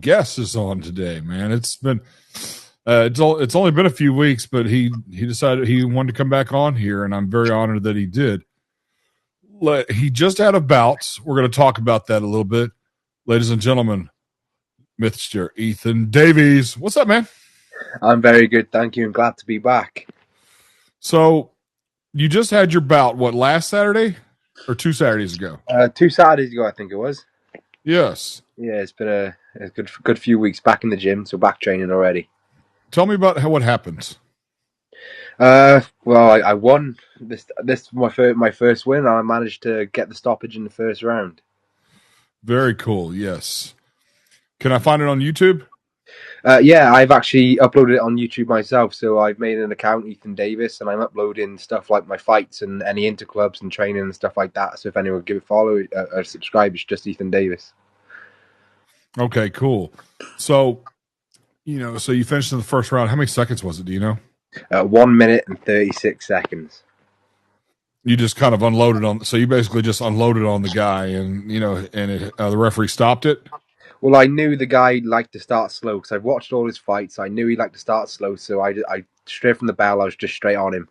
guest is on today, man. It's been it's only been a few weeks, but he decided he wanted to come back on here, and I'm very honored that he did. He just had a bout. We're going to talk about that a little bit, ladies and gentlemen. Mr. Ethan Davies, what's up, man? I'm very good, thank you, and glad to be back. So, you just had your bout. What, last Saturday or 2 Saturdays ago? 2 Saturdays ago, I think it was. Yes. Yeah, it's been a good few weeks back in the gym, so back training already. Tell me about what happened. Well, I won this my first win. I managed to get the stoppage in the first round. Very cool. Yes. Can I find it on YouTube? Yeah, I've actually uploaded it on YouTube myself. So I've made an account, Ethan Davies, and I'm uploading stuff like my fights and any interclubs and training and stuff like that. So if anyone would give a follow or subscribe, it's just Ethan Davies. Okay, cool. So, so you finished in the first round. How many seconds was it? Do you know? 1 minute and 36 seconds. You just kind of unloaded on. So you basically just unloaded on the guy, and the referee stopped it. Well, I knew the guy liked to start slow because I've watched all his fights. I knew he liked to start slow, so I straight from the bell, I was just straight on him.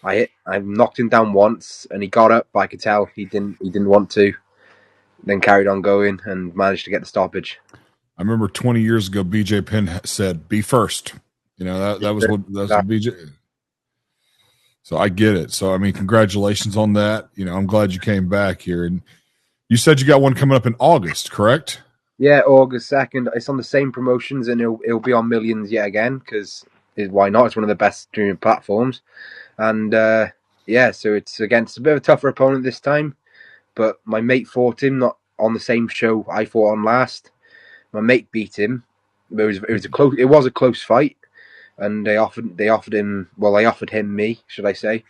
I knocked him down once, and he got up, but I could tell he didn't want to. Then carried on going and managed to get the stoppage. I remember 20 years ago, BJ Penn said, "Be first." That was what BJ. So I get it. So I mean, congratulations on that. I'm glad you came back here, and you said you got one coming up in August, correct? Yeah, August 2nd. It's on the same promotions, and it'll be on Millions yet again because why not? It's one of the best streaming platforms, and so it's against a bit of a tougher opponent this time. But my mate fought him not on the same show I fought on last. My mate beat him. It was a close fight, and they offered him. Well, they offered him me, should I say?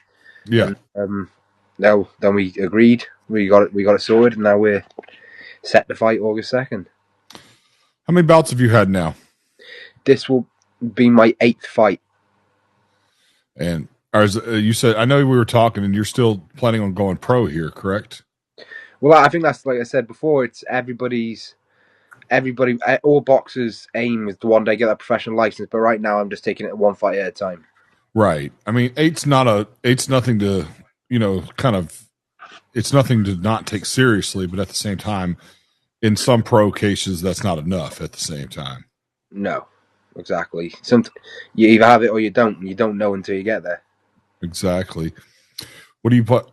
Yeah. And, then we agreed. We got it sorted, and now we're set to fight August 2nd. How many bouts have you had now? This will be my 8th fight. And you said, I know we were talking, and you're still planning on going pro here, correct? Well, I think that's, like I said before, it's all boxers' aim is to one day get that professional license. But right now, I'm just taking it one fight at a time. Right. I mean, eight's nothing to, it's nothing to not take seriously, but at the same time, in some pro cases, that's not enough at the same time. No, exactly. You either have it or you don't. You don't know until you get there. Exactly. What do you put?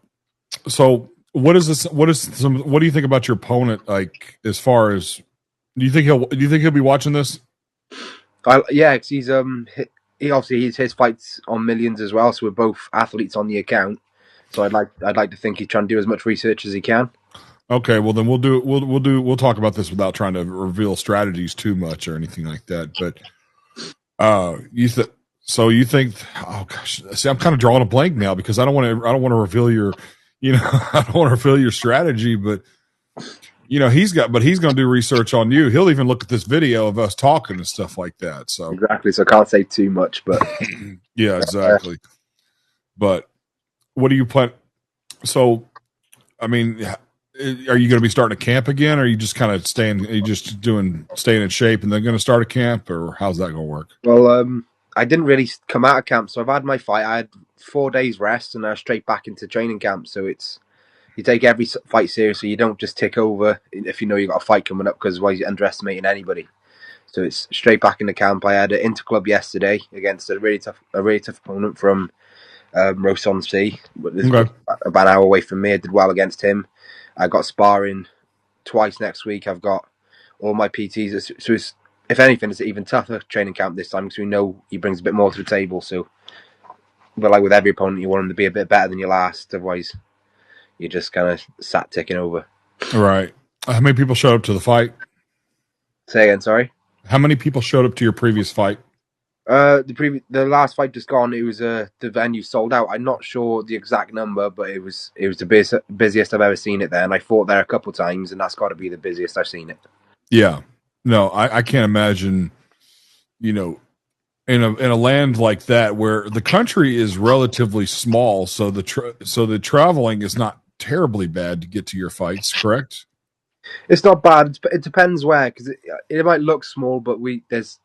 So what is this? What do you think about your opponent? Like, as far as, do you think he'll be watching this? Yeah, cause he's his fights on Millions as well. So we're both athletes on the account. So I'd like to think he's trying to do as much research as he can. Okay, well then we'll talk about this without trying to reveal strategies too much or anything like that. But you think? Oh gosh, see, I'm kind of drawing a blank now because I don't want to reveal your, I don't want to reveal your strategy. But he's going to do research on you. He'll even look at this video of us talking and stuff like that. So exactly. So I can't say too much, but yeah, exactly. But what do you plan? So, I mean, are you going to be starting a camp again? Or are you just kind of staying in shape and then going to start a camp, or how's that going to work? Well, I didn't really come out of camp. So I've had my fight. I had 4 days rest and I was straight back into training camp. So you take every fight seriously. You don't just tick over if you know you've got a fight coming up, because otherwise you're underestimating anybody. So it's straight back into camp. I had an interclub yesterday against a really tough opponent from Ross-on-Sea, about an hour away from me. I did well against him. I got sparring twice next week. I've got all my PTs. So if anything, it's an even tougher training camp this time because we know he brings a bit more to the table. So, but like with every opponent, you want him to be a bit better than your last. Otherwise, you just kind of sat ticking over. Right. How many people showed up to the fight? Say again, sorry? How many people showed up to your previous fight? The last fight just gone, it was the venue sold out. I'm not sure the exact number, but it was the busiest I've ever seen it there, and I fought there a couple times, and that's got to be the busiest I've seen it. Yeah, no, I can't imagine. In a land like that where the country is relatively small, so the traveling is not terribly bad to get to your fights, correct? It's not bad. It depends where, because it might look small, but it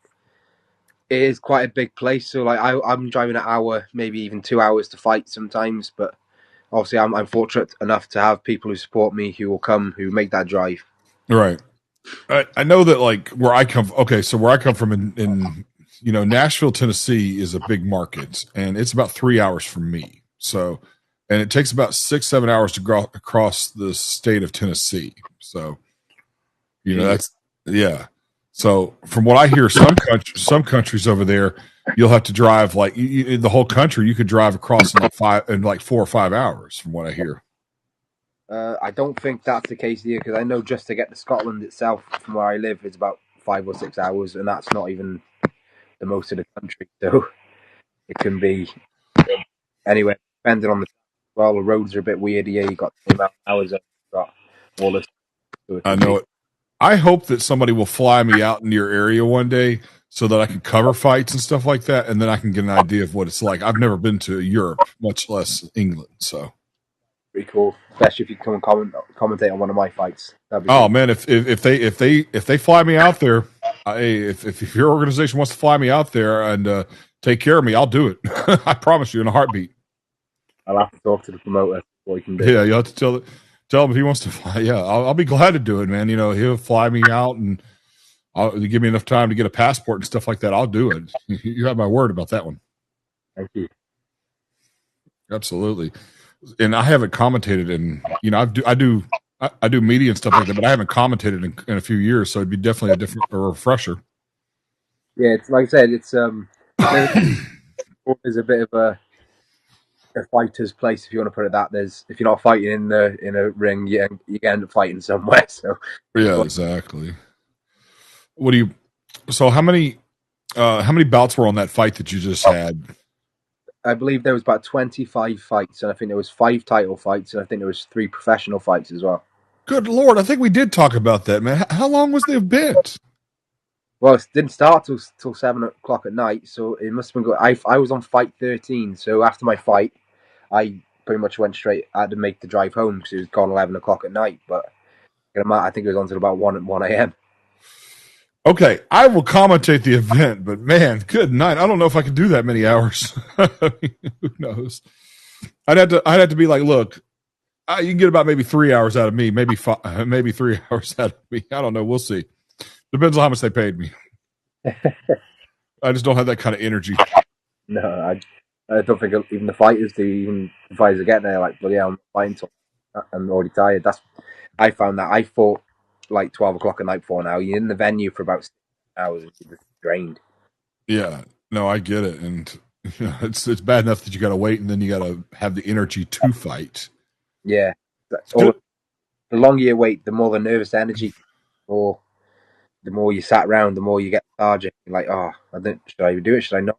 is quite a big place. So like I'm driving an hour, maybe even 2 hours to fight sometimes. But obviously, I'm fortunate enough to have people who support me, who will come, who make that drive. Right. I know that like where I come. Okay, so where I come from in Nashville, Tennessee is a big market, and it's about 3 hours from me. So, and it takes about 6-7 hours to go across the state of Tennessee. So, Jesus. that's yeah. So from what I hear, some countries over there, you'll have to drive like the whole country. You could drive across in like 4 or 5 hours. From what I hear. I don't think that's the case here because I know just to get to Scotland itself from where I live is about 5 or 6 hours, and that's not even the most of the country. So it can be anywhere depending on the roads are a bit weird here. You got the amount of hours, you've got all this, so it I can be. know it. I hope that somebody will fly me out in your area one day so that I can cover fights and stuff like that, and then I can get an idea of what it's like. I've never been to Europe, much less England. So, Pretty cool, especially if you come and commentate on one of my fights. That'd be oh pretty man, if they fly me out there, if your organization wants to fly me out there and take care of me, I'll do it. I promise you, in a heartbeat. I'll have to talk to the promoter what he can do. Yeah, you have to tell him if he wants to fly. Yeah, I'll be glad to do it, man. He'll fly me out and give me enough time to get a passport and stuff like that. I'll do it. You have my word about that one. Thank you. Absolutely. And I haven't commentated I do media and stuff like that, but I haven't commentated in a few years, so it'd be definitely a refresher. Yeah, it's like I said, there's a bit of a fighter's place if you want to put it that. If you're not fighting in a ring, you end up fighting somewhere. So Yeah, exactly. What do you? So how many bouts were on that fight that you just had? I believe there was about 25 fights, and I think there was 5 title fights, and I think there was 3 professional fights as well. Good Lord, I think we did talk about that, man. How long was the event? Well, it didn't start till 7 o'clock at night, so it must have been good. I was on fight 13, so after my fight, I pretty much went straight. I had to make the drive home because it was gone 11 o'clock at night. But I think it was on until about 1 a.m. Okay, I will commentate the event, but man, good night. I don't know if I can do that many hours. Who knows? I'd have to be like, look, you can get about maybe 3 hours out of me, maybe maybe 3 hours out of me. I don't know. We'll see. Depends on how much they paid me. I just don't have that kind of energy. No, I don't think even the fighters are getting there like bloody hell, I'm fighting till I'm already tired. I found that I fought like 12 o'clock at night before now. You're in the venue for about 6 hours and you're just drained. Yeah, no, I get it, and it's bad enough that you got to wait, and then you got to have the energy to fight. Yeah, the longer you wait, the more the nervous energy, or the more you sat around, the more you get lethargic. You're like, oh, should I even do it? Should I not?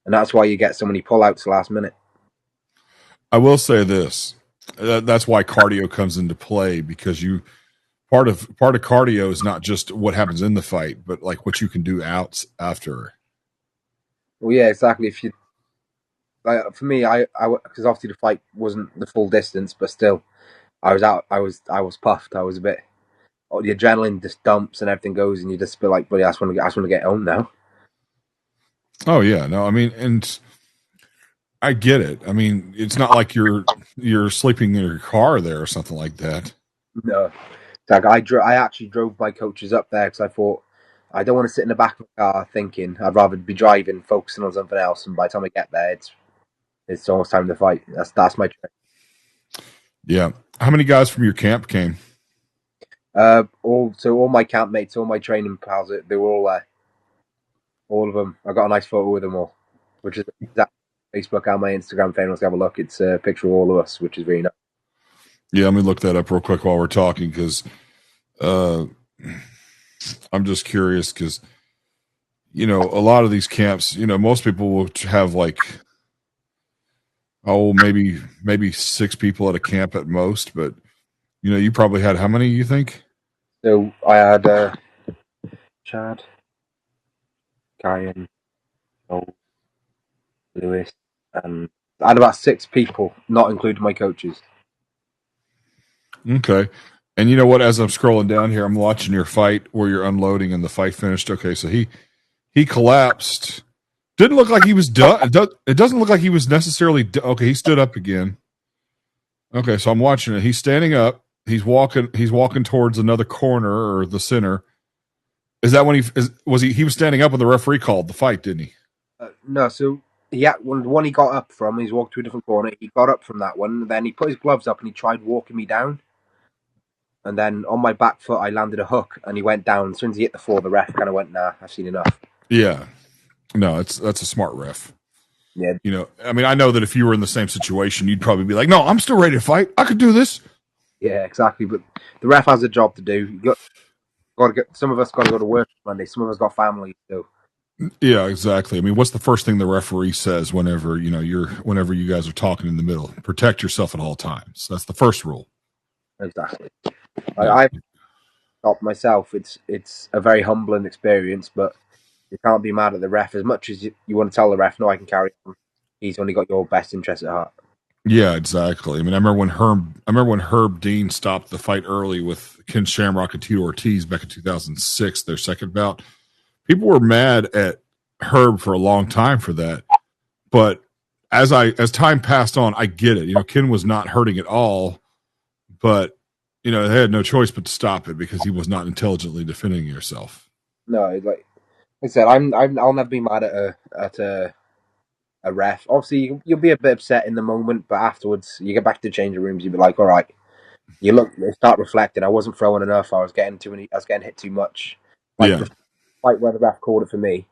And that's why you get so many pullouts last minute. I will say this: that's why cardio comes into play because part of cardio is not just what happens in the fight, but like what you can do after. Well, yeah, exactly. If you like, for me, I because obviously the fight wasn't the full distance, but still, I was out. I was puffed. I was a bit. Oh, the adrenaline just dumps and everything goes, and you just feel like, buddy, I just want to get home now. Oh yeah, no, I mean, and I get it. I mean, it's not like you're sleeping in your car there or something like that. No, like I actually drove my coaches up there because I thought I don't want to sit in the back of the car thinking. I'd rather be driving, focusing on something else. And by the time I get there, it's almost time to fight. That's my trick. Yeah. How many guys from your camp came? All my campmates, all my training pals, they were all there. All of them. I got a nice photo with them all, which is that Facebook and my Instagram. If anyone have a look, it's a picture of all of us, which is really nice. Yeah, let me look that up real quick while we're talking because I'm just curious because a lot of these camps, most people will have like maybe 6 people at a camp at most, but you probably had how many you think? So I had Chad, Kyan, Joel, Lewis, and I had about 6 people, not including my coaches. Okay. And you know what? As I'm scrolling down here, I'm watching your fight where you're unloading and the fight finished. Okay, so he collapsed. Didn't look like he was done. It doesn't look like he was necessarily okay. He stood up again. Okay, so I'm watching it. He's standing up. He's walking. He's walking towards another corner or the center. Is that when he was standing up when the referee called the fight? Didn't he? No, so yeah, one he got up from, he's walked to a different corner. He got up from that one, and then he put his gloves up and he tried walking me down. And then on my back foot, I landed a hook, and he went down. As soon as he hit the floor, the ref kind of went, "Nah, I've seen enough." Yeah. No, that's a smart ref. Yeah, You know, I mean, I know that if you were in the same situation, you'd probably be like, "No, I'm still ready to fight. I could do this." yeah, exactly. But the ref has a job to do. Got to get. Some of us got to go to work Monday. Some of us got families. So Yeah, exactly. I mean, what's the first thing the referee says whenever whenever you guys are talking in the middle? Protect yourself at all times. That's the first rule. exactly. Yeah, I've stopped myself. It's a very humbling experience, but you can't be mad at the ref as much as you want to tell the ref, "No, I can carry on." He's only got your best interest at heart. yeah, exactly. I mean, I remember when Herb Dean stopped the fight early with Ken Shamrock and Tito Ortiz back in 2006, their second bout. People were mad at Herb for a long time for that, but as time passed on, I get it. You know, Ken was not hurting at all, but they had no choice but to stop it because he was not intelligently defending himself. No, like I said, I'll never be mad at a ref. Obviously, you'll be a bit upset in the moment, but afterwards, you get back to the changing rooms, you'll be like, "All right." You start reflecting. I wasn't throwing enough. I was getting too many. I was getting hit too much. Like Yeah, the fight where the ref called it for me,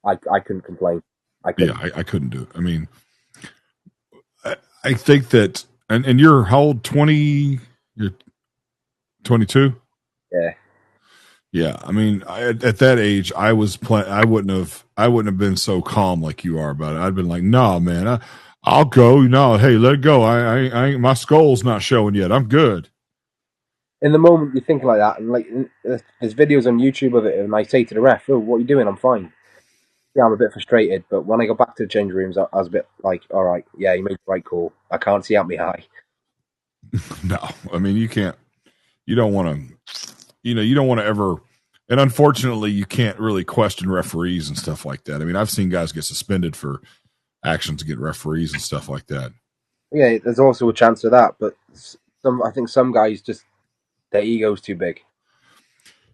I couldn't complain. I yeah, couldn't. I couldn't do it. I mean, I think that, and you're how old? 20? You're 22. Yeah. Yeah, I mean, at that age, I was playing. I wouldn't have been so calm like you are about it. I'd been like, "No, man, I'll go. No, hey, let it go. I ain't, my skull's not showing yet. I'm good." In the moment, you're thinking like that, and like there's videos on YouTube of it, and I say to the ref, "Oh, what are you doing? I'm fine." Yeah, I'm a bit frustrated, but when I got back to the changing rooms, I was a bit like, "All right, yeah, you made the right call. I can't see out me high." No, I mean, you can't. You don't want to. You don't want to ever. And unfortunately, you can't really question referees and stuff like that. I mean, I've seen guys get suspended for actions against referees and stuff like that. Yeah, there's also a chance of that, but I think some guys just their ego's too big.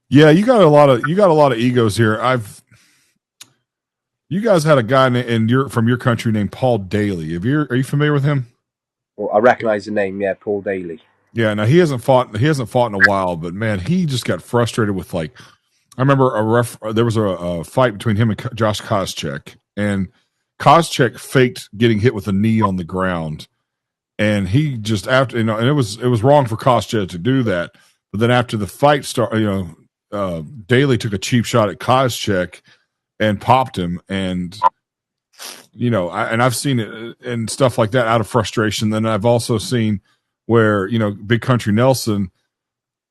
Yeah, you got a lot of egos here. You guys had a guy from your country named Paul Daly. Are you familiar with him? Well, I recognise the name. Yeah, Paul Daly. Yeah, now he hasn't fought in a while, but man, he just got frustrated with like I remember there was a fight between him and Josh Koscheck, and Koscheck faked getting hit with a knee on the ground, and he just after and it was wrong for Koscheck to do that, but then after the fight started, Daly took a cheap shot at Koscheck and popped him, and I've seen it and stuff like that out of frustration. Then I've also seen where Big Country Nelson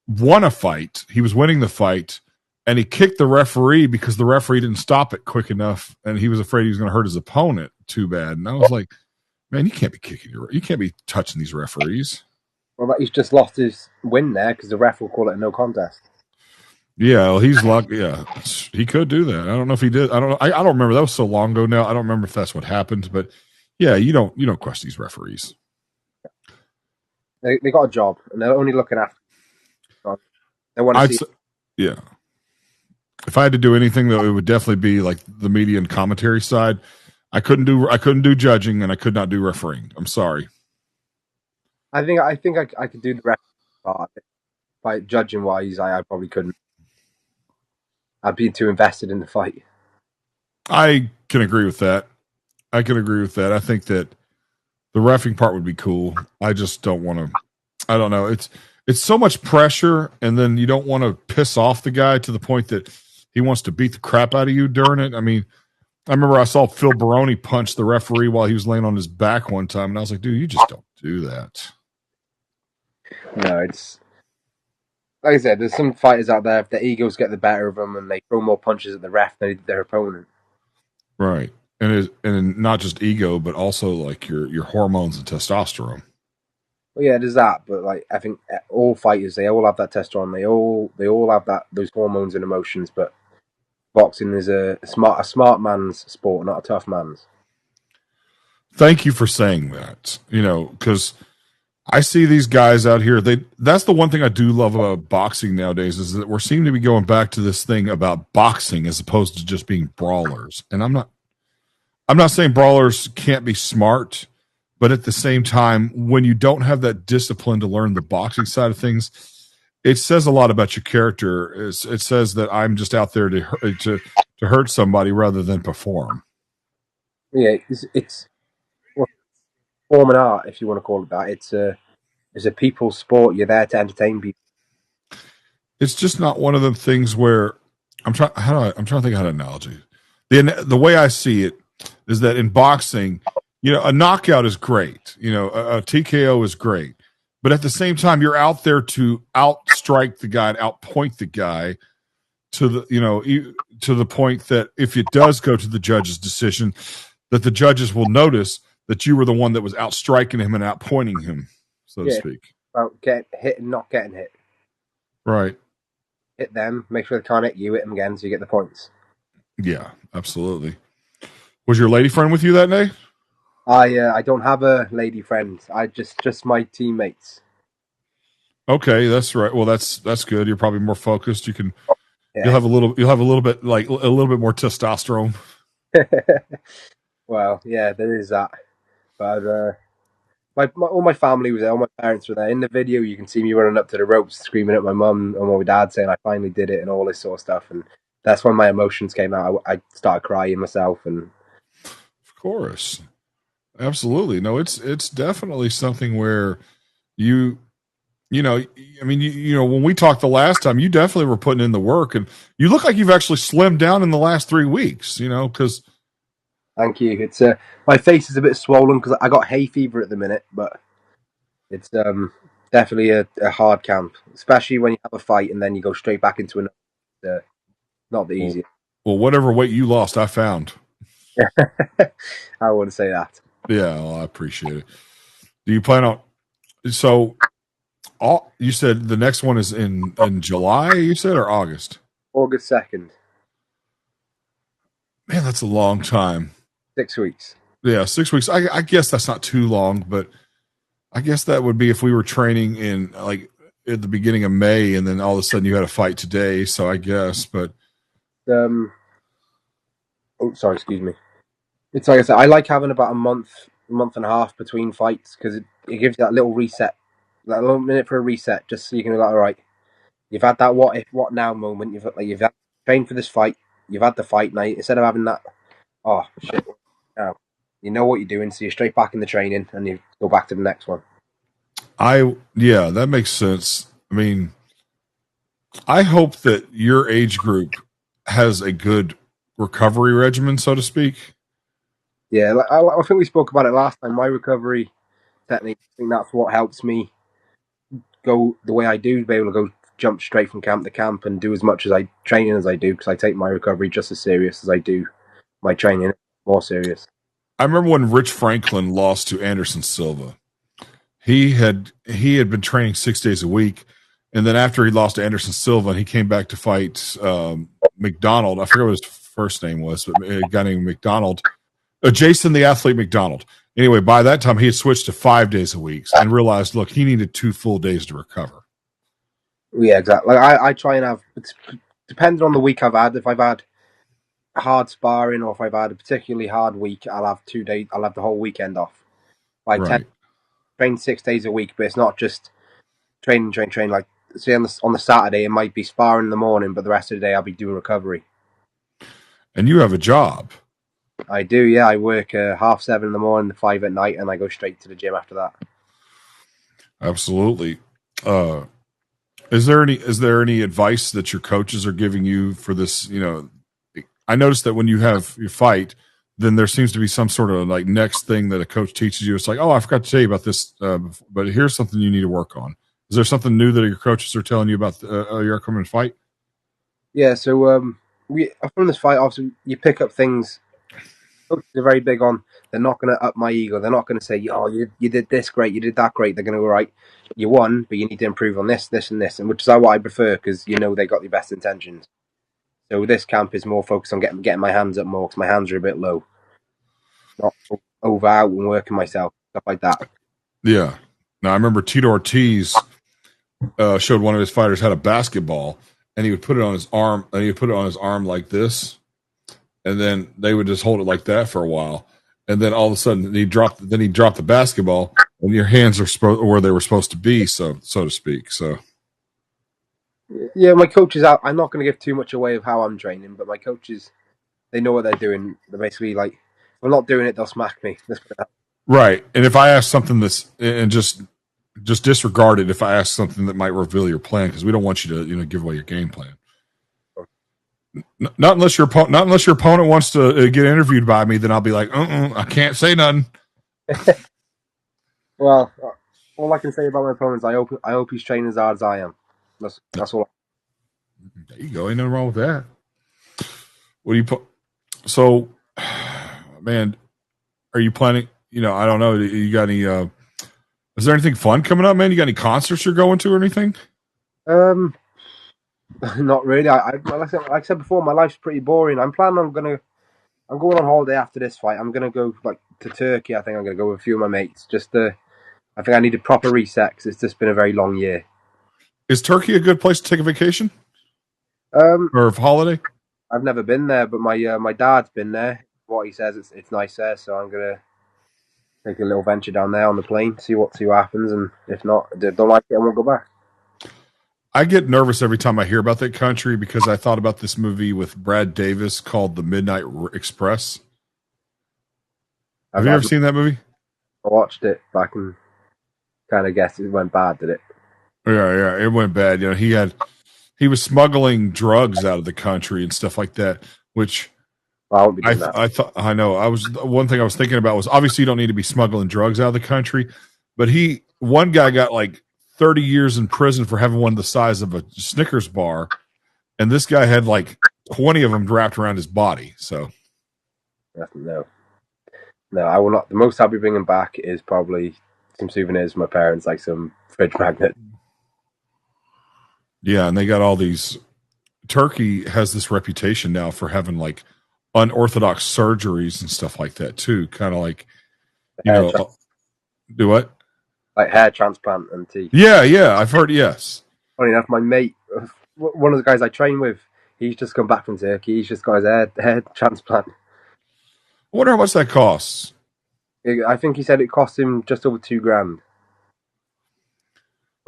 won a fight. He was winning the fight, and he kicked the referee because the referee didn't stop it quick enough, and he was afraid he was going to hurt his opponent too bad. And I was like, man, you can't be you can't be touching these referees. Well, he's just lost his win there because the ref will call it a no contest. Yeah, well, he's lucky. Yeah, he could do that. I don't know if he did. I don't know. I don't remember. That was so long ago now. I don't remember if that's what happened. But yeah, you don't question these referees. They got a job, and they're only looking after. They want to see. Yeah. If I had to do anything, though, it would definitely be like the media and commentary side. I couldn't do judging, and I could not do refereeing. I'm sorry. I think I could do the ref part. By judging wise, I probably couldn't. I'd be too invested in the fight. I can agree with that. I can agree with that. I think that the reffing part would be cool. I just don't want to. I don't know. It's so much pressure, and then you don't want to piss off the guy to the point that he wants to beat the crap out of you during it. I mean, I remember I saw Phil Baroni punch the referee while he was laying on his back one time, and I was like, dude, you just don't do that. No, it's like I said. There's some fighters out there if their egos get the better of them, and they throw more punches at the ref than their opponent. Right. And not just ego, but also like your hormones and testosterone. Well, yeah, there's that, but like I think all fighters they all have that testosterone. They all have those hormones and emotions. But boxing is a smart man's sport, not a tough man's. Thank you for saying that. Because I see these guys out here. That's the one thing I do love about boxing nowadays is that we're seeming to be going back to this thing about boxing as opposed to just being brawlers. And I'm not saying brawlers can't be smart, but at the same time, when you don't have that discipline to learn the boxing side of things, it says a lot about your character. It says that I'm just out there to hurt somebody rather than perform. Yeah, it's well, form and art, if you want to call it that. It's a people's sport. You're there to entertain people. It's just not one of the things where I'm trying to think how to analogy. The way I see it is that in boxing, a knockout is great. A TKO is great. But at the same time, you're out there to outstrike the guy and outpoint the guy to the point that if it does go to the judge's decision, that the judges will notice that you were the one that was outstriking him and outpointing him, so to Yeah, speak. about get hit and not getting hit. Right. Hit them, make sure they can't hit you, hit them again, so you get the points. Yeah, absolutely. Was your lady friend with you that day? I don't have a lady friend. I just my teammates. Okay, that's right. Well, that's good. You're probably more focused. You'll Yeah. have a little bit like a little bit more testosterone. Well, yeah, there is that. But all my family was there. All my parents were there. In the video, you can see me running up to the ropes, screaming at my mum and my dad, saying I finally did it and all this sort of stuff. And that's when my emotions came out. I started crying myself, and Of course. Absolutely. No, it's definitely something where you you know, I mean, when we talked the last time, you definitely were putting in the work, and you look like you've actually slimmed down in the last 3 weeks. Because thank you. It's my face is a bit swollen because I got hay fever at the minute, but it's definitely a hard camp, especially when you have a fight and then you go straight back into another. Not the well, easiest. whatever weight you lost, I found. I wouldn't say that. Yeah, well, I appreciate it. Do you plan on? So, you said the next one is in July. You said or August? August 2nd, Man, that's a long time. 6 weeks. Yeah, 6 weeks. I guess that's not too long, but I guess that would be if we were training in like at the beginning of May, and then all of a sudden you had a fight today. So I guess, but Um, oh, sorry, excuse me. It's like I said, I like having about a month and a half between fights because it gives you that little reset, that little minute for a reset, just so you can be like, all right, you've had that what if, what now moment. You've had trained for this fight. You've had the fight now. Instead of having that, oh shit, now you know what you're doing, so you're straight back in the training and you go back to the next one. yeah, that makes sense. I mean, I hope that your age group has a good recovery regimen, so to speak. Yeah, I think we spoke about it last time. My recovery technique, I think that's what helps me go the way I do, be able to go jump straight from camp to camp and do as much as I training as I do because I take my recovery just as serious as I do my training, more serious. I remember when Rich Franklin lost to Anderson Silva. He had been training 6 days a week, and then after he lost to Anderson Silva, he came back to fight McDonald. I forget what his first name was, but a guy named McDonald, Jason the Athlete McDonald. Anyway, by that time he had switched to 5 days a week and realized, look, he needed 2 full days to recover. Yeah, exactly. Like I try and have, it's depending on the week I've had. If I've had hard sparring or if I've had a particularly hard week, I'll have 2 days. I'll have the whole weekend off. I tend Right. to train 6 days a week, but it's not just train. Like say on the Saturday, it might be sparring in the morning, but the rest of the day I'll be doing recovery. And you have a job. I do, yeah. I work 7:30 in the morning, 5 at night, and I go straight to the gym after that. Absolutely. Uh, is there any advice that your coaches are giving you for this? I noticed that when you have your fight, then there seems to be some sort of like next thing that a coach teaches you. It's like, oh, I forgot to tell you about this, but here's something you need to work on. Is there something new that your coaches are telling you about your upcoming fight? Yeah, so we from this fight, obviously, you pick up things Coaches are very big on. They're not going to up my ego. They're not going to say, "Oh, you did this great, you did that great." They're going to go, "Right, you won, but you need to improve on this, this, and this," and which is what I prefer because they got the best intentions. So this camp is more focused on getting my hands up more because my hands are a bit low, not over out and working myself, stuff like that. Yeah. Now I remember Tito Ortiz showed one of his fighters had a basketball, and he would put it on his arm, and he would put it on his arm like this, and then they would just hold it like that for a while, and then all of a sudden he dropped the basketball, and your hands are where they were supposed to be, so to speak. So yeah, my coaches out. I'm not going to give too much away of how I'm training, but my coaches, they know what they're doing. They're basically like, if I'm not doing it, they'll smack me. right, and if I ask something that's and just disregard it if I ask something that might reveal your plan because we don't want you to give away your game plan. Not unless your opponent wants to get interviewed by me, then I'll be like, I can't say nothing. Well, all I can say about my opponents, I hope he's training as hard as I am. That's all. There you go. Ain't nothing wrong with that. What do you put? So, man, are you planning? I don't know. You got any? Is there anything fun coming up, man? You got any concerts you're going to or anything? Not really. Like I said before, my life's pretty boring. I'm going on holiday after this fight. I'm gonna go to Turkey. I think I'm gonna go with a few of my mates. I think I need a proper reset because it's just been a very long year. Is Turkey a good place to take a vacation? Or a holiday? I've never been there, but my dad's been there. What he says, it's nice there. So I'm gonna take a little venture down there on the plane, see what happens, and if not, don't like it, I won't go back. I get nervous every time I hear about that country because I thought about this movie with Brad Davis called The Midnight Express. Have you ever seen that movie? I watched it back and kind of guessed it went bad, did it? Yeah, it went bad. He was smuggling drugs out of the country and stuff like that, which I won't be doing that. I thought I know. One thing I was thinking about was obviously you don't need to be smuggling drugs out of the country, but one guy got like 30 years in prison for having one the size of a Snickers bar, and this guy had like 20 of them wrapped around his body. So no, I will not. The most I'll be bringing back is probably some souvenirs from my parents, like some fridge magnet. Yeah, and they got all these. Turkey has this reputation now for having like unorthodox surgeries and stuff like that too. Kind of like, do what? Like hair transplant and teeth. Yeah, I've heard. Yes. Funny enough, my mate, one of the guys I train with, he's just come back from Turkey. He's just got his hair transplant. I wonder how much that costs. I think he said it cost him just over $2,000.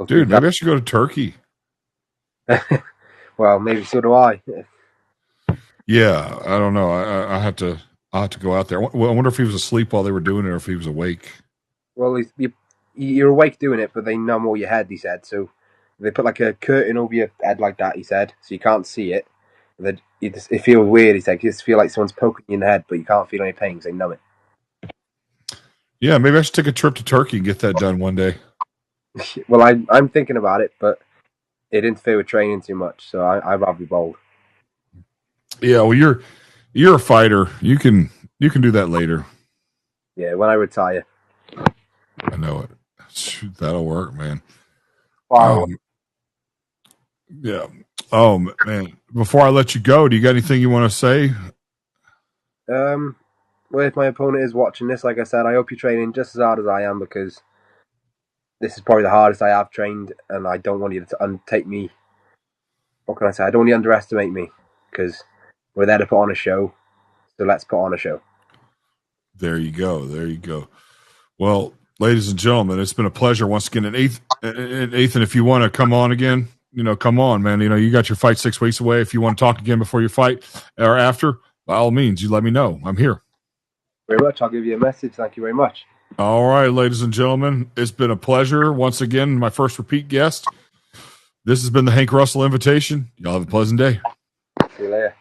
Dude, maybe I should go to Turkey. Well, maybe so do I. Yeah, I don't know. I have to go out there. I wonder if he was asleep while they were doing it, or if he was awake. Well, you're awake doing it, but they numb all your head. He said so. They put like a curtain over your head like that. He said so you can't see it. It feels weird. He said you just feel like someone's poking you in the head, but you can't feel any pain because they numb it. Yeah, maybe I should take a trip to Turkey and get that done one day. Well, I'm thinking about it, but it interfere with training too much, so I'd rather be bold. Yeah, well, you're a fighter. You can do that later. Yeah, when I retire. I know it. Shoot, that'll work, man. Wow. Yeah. Oh man. Before I let you go, do you got anything you want to say? Well, if my opponent is watching this, like I said, I hope you're training just as hard as I am because this is probably the hardest I have trained, and I don't want you to take me. What can I say? I don't want you to underestimate me because we're there to put on a show. So let's put on a show. There you go. Well, ladies and gentlemen, it's been a pleasure once again. And Ethan, if you want to come on again, come on, man. You got your fight 6 weeks away. If you want to talk again before your fight or after, by all means, you let me know. I'm here. Very much. I'll give you a message. Thank you very much. All right, ladies and gentlemen, it's been a pleasure. Once again, my first repeat guest. This has been the Hank Russell Invitation. Y'all have a pleasant day. See you later.